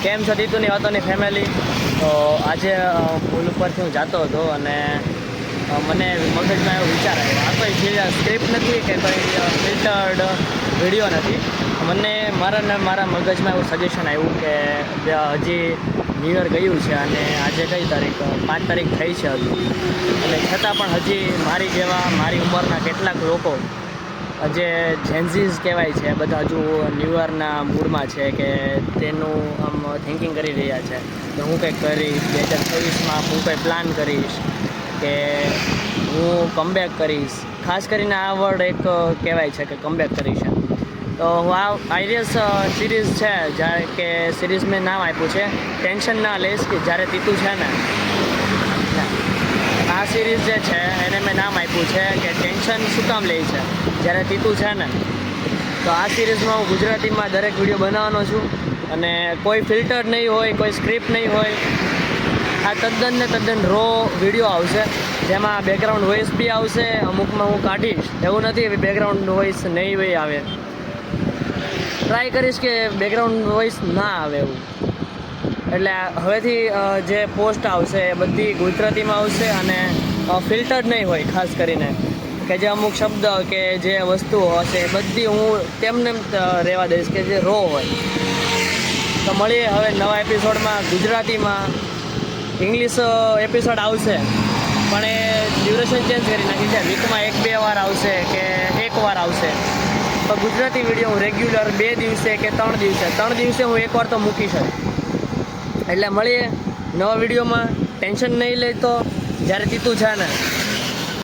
કેમ છો દીતુની વાતોની ફેમિલી? તો આજે પુલ ઉપરથી હું જતો હતો અને મને મગજમાં એવો વિચાર આવ્યો, આ કોઈ સ્ક્રિપ્ટ નથી કે કોઈ ફિલ્ટર્ડ વિડીયો નથી. મને મારા મગજમાં એવું સજેશન આવ્યું કે હજી ન્યૂ યર ગયું છે અને આજે કઈ તારીખ 5 તારીખ થઈ છે હજુ, અને છતાં પણ હજી મારી જેવા મારી ઉંમરના કેટલાક લોકો જે જેન્ઝીઝ કહેવાય છે બધા હજુ ન્યૂ યરના મૂડમાં છે કે તેનું આમ થિંકિંગ કરી રહ્યા છે કે હું કંઈક કરીશ 2026માં, હું કંઈ પ્લાન કરીશ કે હું કમબેક કરીશ. ખાસ કરીને આ વર્ડ એક કહેવાય છે કે કમબેક કરીશ. તો હું આ આઈરિયસ સિરીઝ છે, જ્યારે કે સિરીઝ મેં નામ આપ્યું છે ટેન્શન ના લઈશ, કે જ્યારે તીતું છે ને આ સિરીઝ જે છે એને મેં નામ આપ્યું છે કે ટેન્શન શું કામ લે છે જ્યારે તીતું છે ને. તો આ સિરીઝમાં હું ગુજરાતીમાં દરેક વિડીયો બનાવવાનો છું અને કોઈ ફિલ્ટર નહીં હોય, કોઈ સ્ક્રિપ્ટ નહીં હોય. આ તદ્દન રો વિડીયો આવશે, જેમાં બેકગ્રાઉન્ડ વોઇસ બી આવશે, અમુકમાં હું કાઢીશ. એવું નથી બેકગ્રાઉન્ડ વોઇસ નહીં હોય આવે, ટ્રાય કરીશ કે બેકગ્રાઉન્ડ વોઇસ ના આવે એવું. એટલે હવેથી જે પોસ્ટ આવશે એ બધી ગુજરાતીમાં આવશે અને ફિલ્ટર્ડ નહીં હોય. ખાસ કરીને કે જે અમુક શબ્દ કે જે વસ્તુઓ હશે એ બધી હું તેમને રહેવા દઈશ કે જે રો હોય. તો મળીએ હવે નવા એપિસોડમાં. ગુજરાતીમાં ઇંગ્લિશ એપિસોડ આવશે પણ એ ડ્યુરેશન ચેન્જ કરી નાખી છે, વીકમાં 1-2 વાર આવશે કે 1 વાર આવશે. તો ગુજરાતી વિડીયો હું રેગ્યુલર 2 દિવસે કે 3 દિવસે હું 1 વાર તો મૂકીશ. એટલે મળીએ નવા વિડીયોમાં. ટેન્શન નહીં લેતો જ્યારે તીતું છે ને.